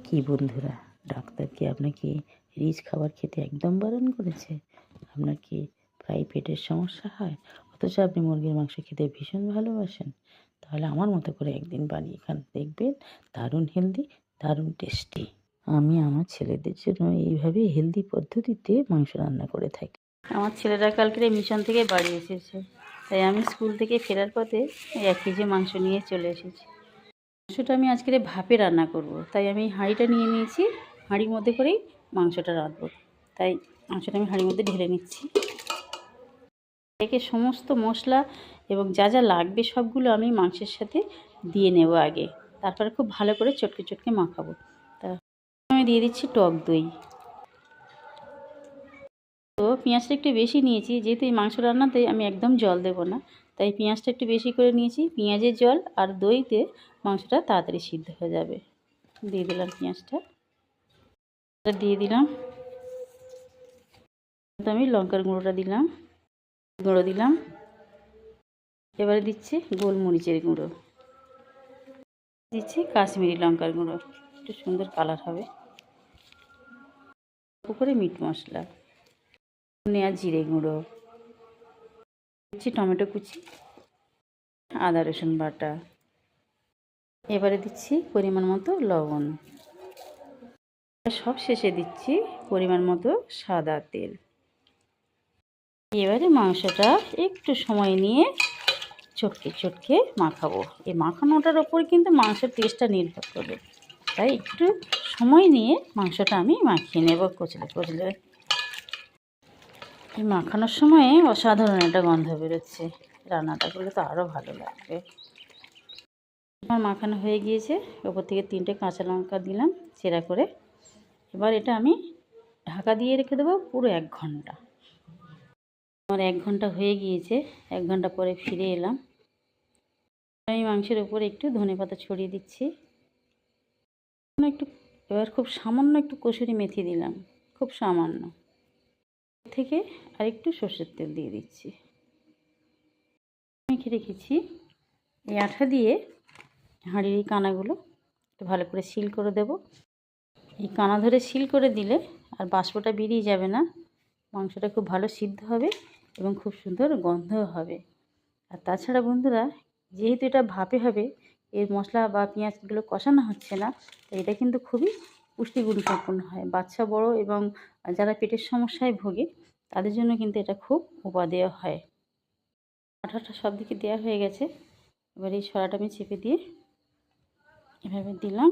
কি বন্ধুরা, ডাক্তার কি আপনাকে রিচ খাবার খেতে একদম বারণ করেছে? আপনার কি প্রায় পেটের সমস্যা হয়, অথচ আপনি মুরগির মাংস খেতে ভীষণ ভালোবাসেন? তাহলে আমার মতো করে একদিন বানিয়ে খান, দেখবেন দারুণ হেলদি, দারুণ টেস্টি। আমি আমার ছেলেদের জন্য এইভাবে হেলদি পদ্ধতিতে মাংস রান্না করে থাকি। আমার ছেলেরা কালকে মিশন থেকে বাড়ি এসেছে, তাই আমি স্কুল থেকে ফেরার পথে 1 কেজি মাংস নিয়ে চলে এসেছি। মাংসটা আমি আজকে ভাপে রান্না করব, তাই আমি হাঁড়িটা নিয়ে নিয়েছি। হাঁড়ির মধ্যে করেই মাংসটা রাঁধবো, তাই মাংসটা আমি হাঁড়ির মধ্যে ঢেলে নিচ্ছি। একে সমস্ত মশলা এবং যা যা লাগবে সবগুলো আমি মাংসের সাথে দিয়ে নেব আগে, তারপরে খুব ভালো করে চটকে চটকে মাখাবো। তা আমি দিয়ে দিচ্ছি টক দই। তো পেঁয়াজটা একটু বেশি নিয়েছি, যেহেতু এই মাংস রান্নাতে আমি একদম জল দেব না, তাই পেঁয়াজটা একটু বেশি করে নিয়েছি। পেঁয়াজের জল আর দইতে মাংসটা তাড়াতাড়ি সিদ্ধ হয়ে যাবে। দিয়ে দিলাম পেঁয়াজটা, দিয়ে দিলাম। তো আমি লঙ্কার গুঁড়োটা দিলাম, গুঁড়ো দিলাম। এবারে দিচ্ছি গোলমরিচের গুঁড়ো, দিচ্ছি কাশ্মীরি লঙ্কার গুঁড়ো, একটু সুন্দর কালার হবে। উপরে মিট মশলা, নেয়া জিরে গুঁড়ো, দিচ্ছি টমেটো কুচি, আদা রসুন বাটা। এবারে দিচ্ছি পরিমাণ মতো লবণ। সব শেষে দিচ্ছি পরিমাণ মতো সাদা তেল। এবারে মাংসটা একটু সময় নিয়ে চটকে চটকে মাখাবো। এই মাখানোটার ওপর কিন্তু মাংসের টেস্টটা নির্ভর করবে, তাই একটু সময় নিয়ে মাংসটা আমি মাখিয়ে নেব কচলে কচলে। এই মাখানোর সময়ে অসাধারণ একটা গন্ধ বেরোচ্ছে, রান্নাটা করলে তো আরও ভালো লাগবে। আমার মাখানো হয়ে গিয়েছে, ওপর থেকে 3টে কাঁচা লঙ্কা দিলাম চেরা করে। এবার এটা আমি ঢাকা দিয়ে রেখে দেবো পুরো 1 ঘন্টা। আমার 1 ঘন্টা হয়ে গিয়েছে। 1 ঘন্টা পরে ফিরে এলাম। আমি মাংসের উপরে একটু ধনেপাতা ছড়িয়ে দিচ্ছি। এবার খুব সামান্য একটু কসুরি মেথি দিলাম, খুব সামান্য। থেকে আর একটু সর্ষের তেল দিয়ে দিচ্ছি। মেখে রেখেছি। এই আঠা দিয়ে হাঁড়ির এই কানাগুলো একটু ভালো করে সিল করে দেব। এই কানা ধরে সিল করে দিলে আর বাষ্পটা বেরিয়ে যাবে না, মাংসটা খুব ভালো সিদ্ধ হবে এবং খুব সুন্দর গন্ধও হবে। আর তাছাড়া বন্ধুরা, যেহেতু এটা ভাপে হবে, এর মশলা বা পেঁয়াজগুলো কষানো হচ্ছে না, তো এটা কিন্তু খুবই পুষ্টিগুণসম্পন্ন হয়। বাচ্চা বড় এবং যারা পেটের সমস্যায় ভোগে তাদের জন্য কিন্তু এটা খুব উপাদেয় হয়। আঠাটা সব দিকে দেওয়া হয়ে গেছে। এবার এই ছড়াটা আমি চেপে দিয়ে এভাবে দিলাম।